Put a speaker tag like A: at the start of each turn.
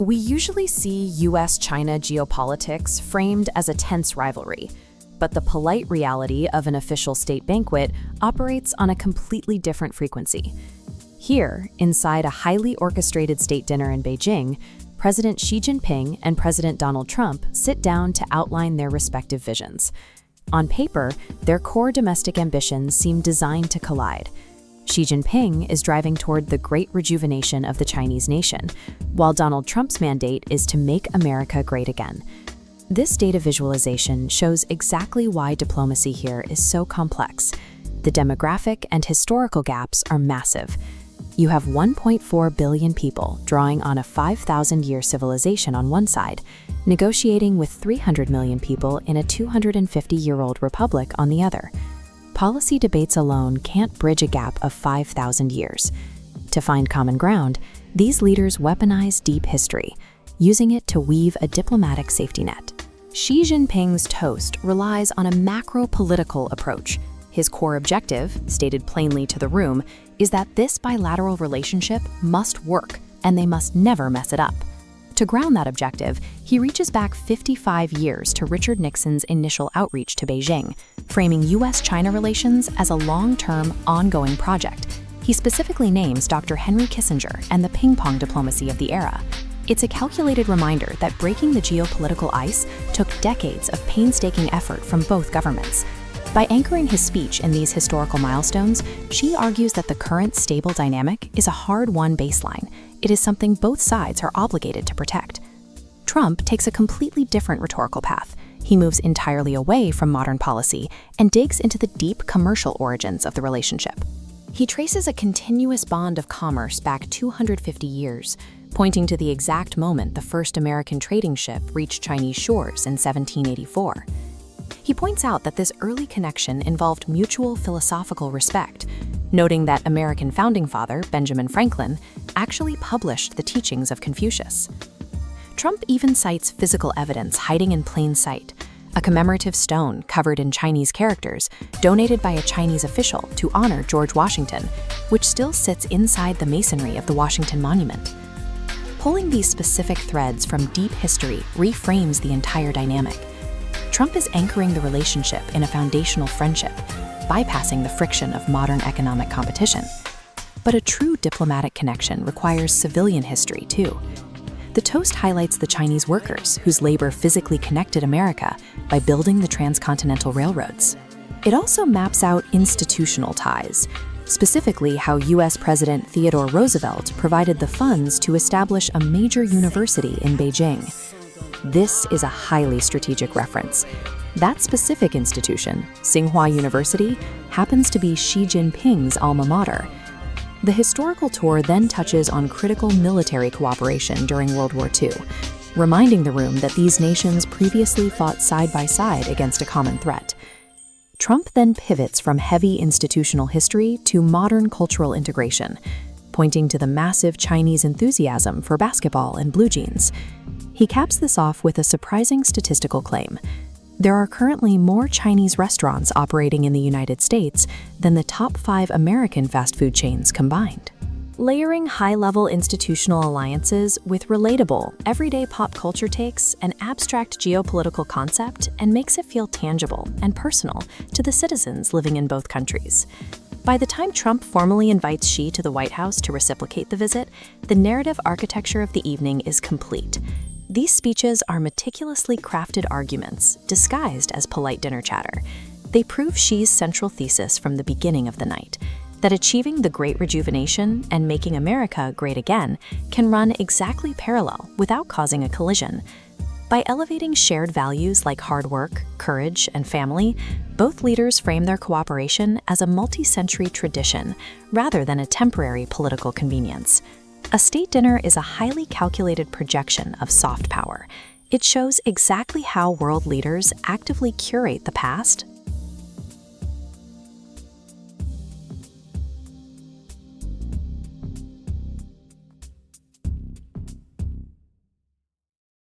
A: We usually see US-China geopolitics framed as a tense rivalry, but the polite reality of an official state banquet operates on a completely different frequency. Here, inside a highly orchestrated state dinner in Beijing, President Xi Jinping and President Donald Trump sit down to outline their respective visions. On paper, their core domestic ambitions seem designed to collide. Xi Jinping is driving toward the great rejuvenation of the Chinese nation, while Donald Trump's mandate is to make America great again. This data visualization shows exactly why diplomacy here is so complex. The demographic and historical gaps are massive. You have 1.4 billion people drawing on a 5,000-year civilization on one side, negotiating with 300 million people in a 250-year-old republic on the other. Policy debates alone can't bridge a gap of 5,000 years. To find common ground, these leaders weaponize deep history, using it to weave a diplomatic safety net. Xi Jinping's toast relies on a macro-political approach. His core objective, stated plainly to the room, is that this bilateral relationship must work, and they must never mess it up. To ground that objective, he reaches back 55 years to Richard Nixon's initial outreach to Beijing, framing US-China relations as a long-term, ongoing project. He specifically names Dr. Henry Kissinger and the ping-pong diplomacy of the era. It's a calculated reminder that breaking the geopolitical ice took decades of painstaking effort from both governments. By anchoring his speech in these historical milestones, Xi argues that the current stable dynamic is a hard-won baseline. It is something both sides are obligated to protect. Trump takes a completely different rhetorical path. He moves entirely away from modern policy and digs into the deep commercial origins of the relationship. He traces a continuous bond of commerce back 250 years, pointing to the exact moment the first American trading ship reached Chinese shores in 1784. He points out that this early connection involved mutual philosophical respect, noting that American founding father, Benjamin Franklin, actually published the teachings of Confucius. Trump even cites physical evidence hiding in plain sight, a commemorative stone covered in Chinese characters donated by a Chinese official to honor George Washington, which still sits inside the masonry of the Washington Monument. Pulling these specific threads from deep history reframes the entire dynamic. Trump is anchoring the relationship in a foundational friendship, bypassing the friction of modern economic competition. But a true diplomatic connection requires civilian history, too. The toast highlights the Chinese workers whose labor physically connected America by building the transcontinental railroads. It also maps out institutional ties, specifically how US President Theodore Roosevelt provided the funds to establish a major university in Beijing. This is a highly strategic reference. That specific institution, Tsinghua University, happens to be Xi Jinping's alma mater. The historical tour then touches on critical military cooperation during World War II, reminding the room that these nations previously fought side by side against a common threat. Trump then pivots from heavy institutional history to modern cultural integration, pointing to the massive Chinese enthusiasm for basketball and blue jeans. He caps this off with a surprising statistical claim. There are currently more Chinese restaurants operating in the United States than the top 5 American fast food chains combined. Layering high-level institutional alliances with relatable, everyday pop culture takes an abstract geopolitical concept and makes it feel tangible and personal to the citizens living in both countries. By the time Trump formally invites Xi to the White House to reciprocate the visit, the narrative architecture of the evening is complete. These speeches are meticulously crafted arguments, disguised as polite dinner chatter. They prove Xi's central thesis from the beginning of the night, that achieving the Great Rejuvenation and making America great again can run exactly parallel without causing a collision. By elevating shared values like hard work, courage, and family, both leaders frame their cooperation as a multi-century tradition rather than a temporary political convenience. A state dinner is a highly calculated projection of soft power. It shows exactly how world leaders actively curate the past